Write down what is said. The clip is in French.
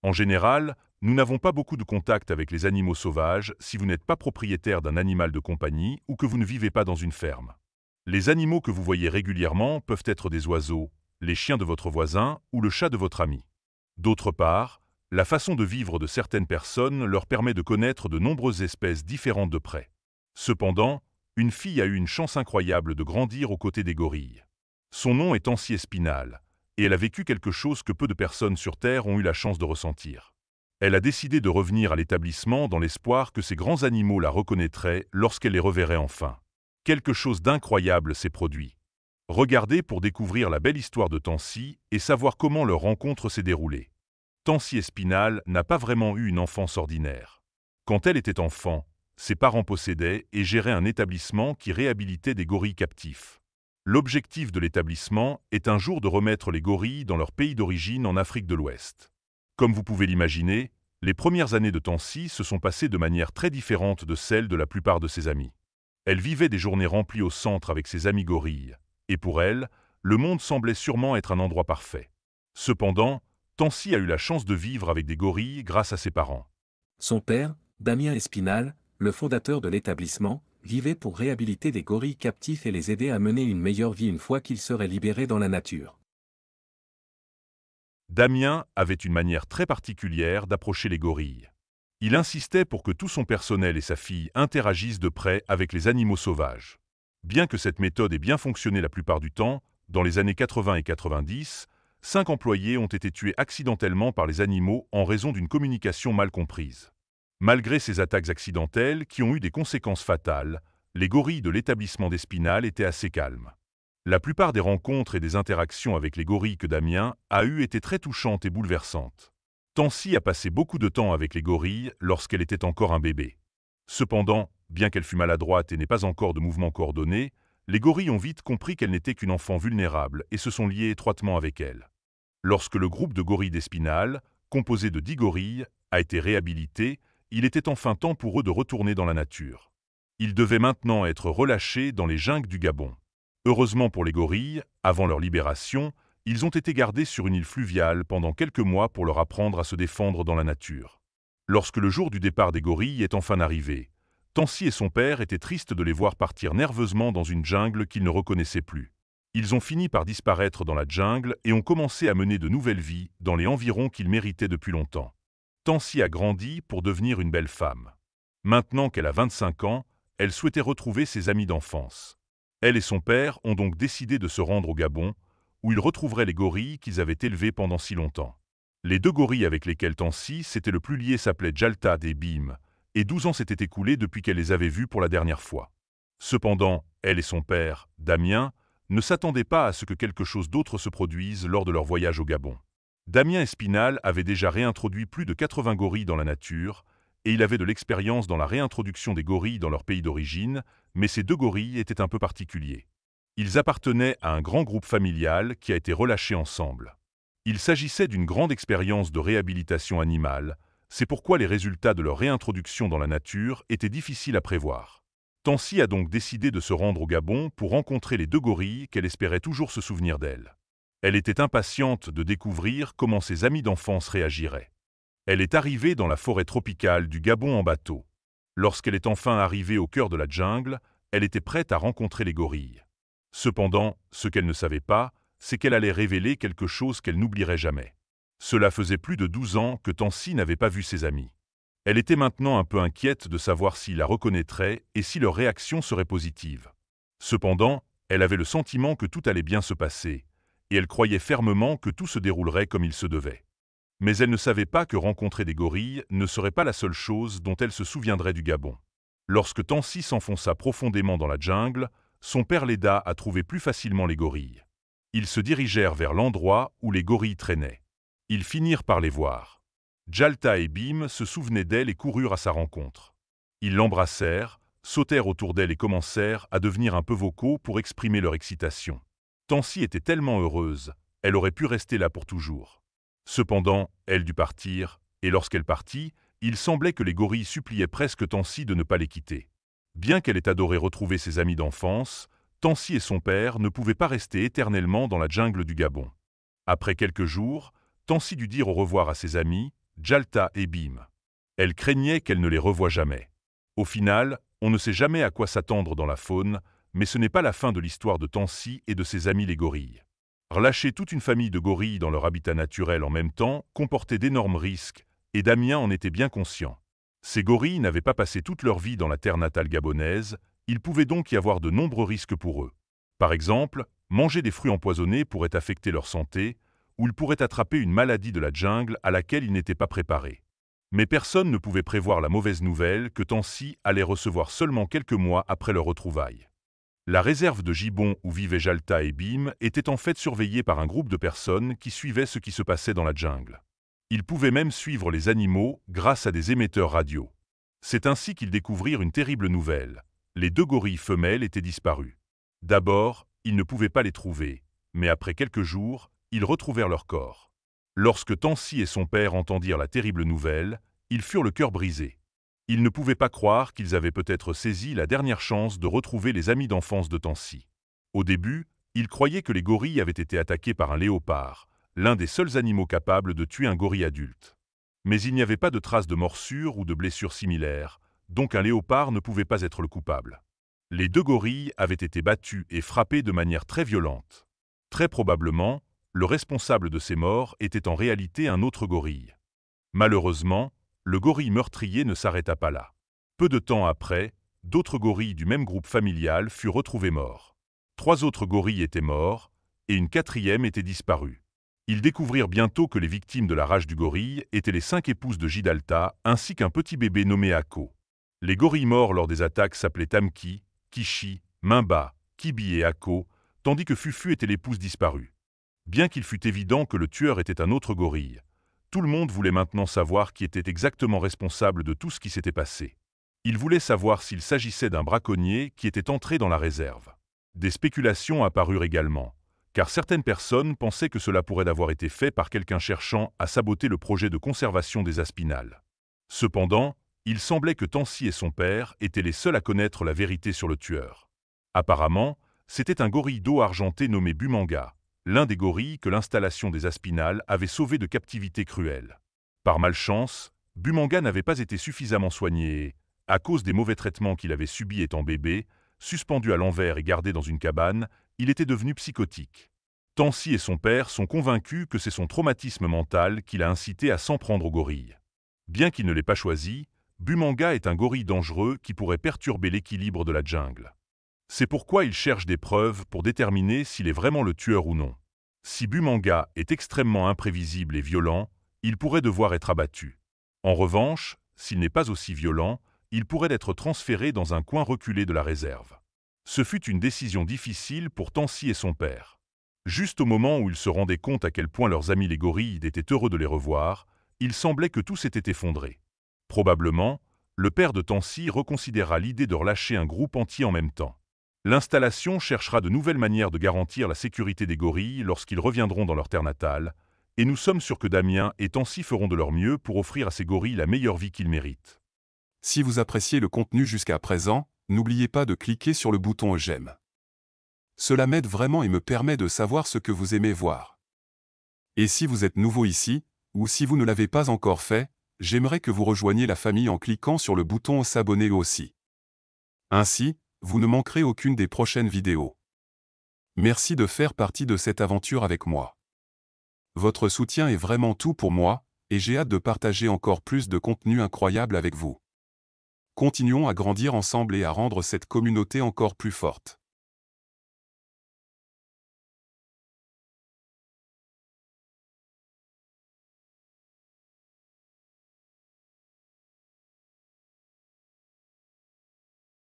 En général, nous n'avons pas beaucoup de contact avec les animaux sauvages si vous n'êtes pas propriétaire d'un animal de compagnie ou que vous ne vivez pas dans une ferme. Les animaux que vous voyez régulièrement peuvent être des oiseaux, les chiens de votre voisin ou le chat de votre ami. D'autre part, la façon de vivre de certaines personnes leur permet de connaître de nombreuses espèces différentes de près. Cependant, une fille a eu une chance incroyable de grandir aux côtés des gorilles. Son nom est Tansy Espinal, et elle a vécu quelque chose que peu de personnes sur Terre ont eu la chance de ressentir. Elle a décidé de revenir à l'établissement dans l'espoir que ces grands animaux la reconnaîtraient lorsqu'elle les reverrait enfin. Quelque chose d'incroyable s'est produit. Regardez pour découvrir la belle histoire de Tansy et savoir comment leur rencontre s'est déroulée. Tansy Espinal n'a pas vraiment eu une enfance ordinaire. Quand elle était enfant, ses parents possédaient et géraient un établissement qui réhabilitait des gorilles captifs. L'objectif de l'établissement est un jour de remettre les gorilles dans leur pays d'origine en Afrique de l'Ouest. Comme vous pouvez l'imaginer, les premières années de Tansy se sont passées de manière très différente de celles de la plupart de ses amis. Elle vivait des journées remplies au centre avec ses amis gorilles, et pour elle, le monde semblait sûrement être un endroit parfait. Cependant, Tansy a eu la chance de vivre avec des gorilles grâce à ses parents. Son père, Damien Espinal, le fondateur de l'établissement, vivait pour réhabiliter des gorilles captifs et les aider à mener une meilleure vie une fois qu'ils seraient libérés dans la nature. Damien avait une manière très particulière d'approcher les gorilles. Il insistait pour que tout son personnel et sa fille interagissent de près avec les animaux sauvages. Bien que cette méthode ait bien fonctionné la plupart du temps, dans les années 80 et 90, 5 employés ont été tués accidentellement par les animaux en raison d'une communication mal comprise. Malgré ces attaques accidentelles qui ont eu des conséquences fatales, les gorilles de l'établissement d'Espinal étaient assez calmes. La plupart des rencontres et des interactions avec les gorilles que Damien a eues étaient très touchantes et bouleversantes. Tansy a passé beaucoup de temps avec les gorilles lorsqu'elle était encore un bébé. Cependant, bien qu'elle fût maladroite et n'ait pas encore de mouvements coordonnés, les gorilles ont vite compris qu'elle n'était qu'une enfant vulnérable et se sont liés étroitement avec elle. Lorsque le groupe de gorilles d'Espinal, composé de 10 gorilles, a été réhabilité, il était enfin temps pour eux de retourner dans la nature. Ils devaient maintenant être relâchés dans les jungles du Gabon. Heureusement pour les gorilles, avant leur libération, ils ont été gardés sur une île fluviale pendant quelques mois pour leur apprendre à se défendre dans la nature. Lorsque le jour du départ des gorilles est enfin arrivé, Tansy et son père étaient tristes de les voir partir nerveusement dans une jungle qu'ils ne reconnaissaient plus. Ils ont fini par disparaître dans la jungle et ont commencé à mener de nouvelles vies dans les environs qu'ils méritaient depuis longtemps. Tansy a grandi pour devenir une belle femme. Maintenant qu'elle a 25 ans, elle souhaitait retrouver ses amis d'enfance. Elle et son père ont donc décidé de se rendre au Gabon, où ils retrouveraient les gorilles qu'ils avaient élevés pendant si longtemps. Les 2 gorilles avec lesquels Tansy s'était le plus lié s'appelaient Jaltad et Bim, et 12 ans s'étaient écoulés depuis qu'elle les avait vus pour la dernière fois. Cependant, elle et son père, Damien, ne s'attendaient pas à ce que quelque chose d'autre se produise lors de leur voyage au Gabon. Damien Espinal avait déjà réintroduit plus de 80 gorilles dans la nature, et il avait de l'expérience dans la réintroduction des gorilles dans leur pays d'origine, mais ces 2 gorilles étaient un peu particuliers. Ils appartenaient à un grand groupe familial qui a été relâché ensemble. Il s'agissait d'une grande expérience de réhabilitation animale, c'est pourquoi les résultats de leur réintroduction dans la nature étaient difficiles à prévoir. Tansy a donc décidé de se rendre au Gabon pour rencontrer les 2 gorilles qu'elle espérait toujours se souvenir d'elle. Elle était impatiente de découvrir comment ses amis d'enfance réagiraient. Elle est arrivée dans la forêt tropicale du Gabon en bateau. Lorsqu'elle est enfin arrivée au cœur de la jungle, elle était prête à rencontrer les gorilles. Cependant, ce qu'elle ne savait pas, c'est qu'elle allait révéler quelque chose qu'elle n'oublierait jamais. Cela faisait plus de 12 ans que Tansy n'avait pas vu ses amis. Elle était maintenant un peu inquiète de savoir s'ils la reconnaîtraient et si leur réaction serait positive. Cependant, elle avait le sentiment que tout allait bien se passer, et elle croyait fermement que tout se déroulerait comme il se devait. Mais elle ne savait pas que rencontrer des gorilles ne serait pas la seule chose dont elle se souviendrait du Gabon. Lorsque Tansy s'enfonça profondément dans la jungle, son père l'aida à trouver plus facilement les gorilles. Ils se dirigèrent vers l'endroit où les gorilles traînaient. Ils finirent par les voir. Jalta et Bim se souvenaient d'elle et coururent à sa rencontre. Ils l'embrassèrent, sautèrent autour d'elle et commencèrent à devenir un peu vocaux pour exprimer leur excitation. Tansy était tellement heureuse, elle aurait pu rester là pour toujours. Cependant, elle dut partir, et lorsqu'elle partit, il semblait que les gorilles suppliaient presque Tansy de ne pas les quitter. Bien qu'elle ait adoré retrouver ses amis d'enfance, Tansy et son père ne pouvaient pas rester éternellement dans la jungle du Gabon. Après quelques jours, Tansy dut dire au revoir à ses amis, Jalta et Bim. Elle craignait qu'elle ne les revoie jamais. Au final, on ne sait jamais à quoi s'attendre dans la faune, mais ce n'est pas la fin de l'histoire de Tansy et de ses amis les gorilles. Relâcher toute une famille de gorilles dans leur habitat naturel en même temps comportait d'énormes risques, et Damien en était bien conscient. Ces gorilles n'avaient pas passé toute leur vie dans la terre natale gabonaise, il pouvait donc y avoir de nombreux risques pour eux. Par exemple, manger des fruits empoisonnés pourrait affecter leur santé, ou ils pourraient attraper une maladie de la jungle à laquelle ils n'étaient pas préparés. Mais personne ne pouvait prévoir la mauvaise nouvelle que Tansy allait recevoir seulement quelques mois après leur retrouvaille. La réserve de Gibbon où vivaient Jalta et Bim était en fait surveillée par un groupe de personnes qui suivaient ce qui se passait dans la jungle. Ils pouvaient même suivre les animaux grâce à des émetteurs radio. C'est ainsi qu'ils découvrirent une terrible nouvelle. Les 2 gorilles femelles étaient disparues. D'abord, ils ne pouvaient pas les trouver, mais après quelques jours, ils retrouvèrent leur corps. Lorsque Tansy et son père entendirent la terrible nouvelle, ils furent le cœur brisé. Ils ne pouvaient pas croire qu'ils avaient peut-être saisi la dernière chance de retrouver les amis d'enfance de Tansy. Au début, ils croyaient que les gorilles avaient été attaqués par un léopard, l'un des seuls animaux capables de tuer un gorille adulte. Mais il n'y avait pas de traces de morsures ou de blessures similaires, donc un léopard ne pouvait pas être le coupable. Les 2 gorilles avaient été battus et frappés de manière très violente. Très probablement, le responsable de ces morts était en réalité un autre gorille. Malheureusement, le gorille meurtrier ne s'arrêta pas là. Peu de temps après, d'autres gorilles du même groupe familial furent retrouvés morts. 3 autres gorilles étaient morts, et une 4e était disparue. Ils découvrirent bientôt que les victimes de la rage du gorille étaient les 5 épouses de Jidalta, ainsi qu'un petit bébé nommé Ako. Les gorilles morts lors des attaques s'appelaient Tamki, Kishi, Mimba, Kibi et Ako, tandis que Fufu était l'épouse disparue. Bien qu'il fût évident que le tueur était un autre gorille, tout le monde voulait maintenant savoir qui était exactement responsable de tout ce qui s'était passé. Ils voulaient savoir s'il s'agissait d'un braconnier qui était entré dans la réserve. Des spéculations apparurent également, car certaines personnes pensaient que cela pourrait avoir été fait par quelqu'un cherchant à saboter le projet de conservation des Aspinales. Cependant, il semblait que Tansy et son père étaient les seuls à connaître la vérité sur le tueur. Apparemment, c'était un gorille d'eau argenté nommé Bumanga, l'un des gorilles que l'installation des Aspinales avait sauvé de captivité cruelle. Par malchance, Bumanga n'avait pas été suffisamment soigné et, à cause des mauvais traitements qu'il avait subis étant bébé, suspendu à l'envers et gardé dans une cabane, il était devenu psychotique. Tansy et son père sont convaincus que c'est son traumatisme mental qui l'a incité à s'en prendre au gorille. Bien qu'il ne l'ait pas choisi, Bumanga est un gorille dangereux qui pourrait perturber l'équilibre de la jungle. C'est pourquoi il cherche des preuves pour déterminer s'il est vraiment le tueur ou non. Si Bumanga est extrêmement imprévisible et violent, il pourrait devoir être abattu. En revanche, s'il n'est pas aussi violent, il pourrait être transféré dans un coin reculé de la réserve. Ce fut une décision difficile pour Tansy et son père. Juste au moment où ils se rendaient compte à quel point leurs amis les gorilles étaient heureux de les revoir, il semblait que tout s'était effondré. Probablement, le père de Tansy reconsidéra l'idée de relâcher un groupe entier en même temps. L'installation cherchera de nouvelles manières de garantir la sécurité des gorilles lorsqu'ils reviendront dans leur terre natale, et nous sommes sûrs que Damien et Tansy feront de leur mieux pour offrir à ces gorilles la meilleure vie qu'ils méritent. Si vous appréciez le contenu jusqu'à présent, n'oubliez pas de cliquer sur le bouton j'aime. Cela m'aide vraiment et me permet de savoir ce que vous aimez voir. Et si vous êtes nouveau ici, ou si vous ne l'avez pas encore fait, j'aimerais que vous rejoigniez la famille en cliquant sur le bouton s'abonner aussi. Ainsi, vous ne manquerez aucune des prochaines vidéos. Merci de faire partie de cette aventure avec moi. Votre soutien est vraiment tout pour moi, et j'ai hâte de partager encore plus de contenu incroyable avec vous. Continuons à grandir ensemble et à rendre cette communauté encore plus forte.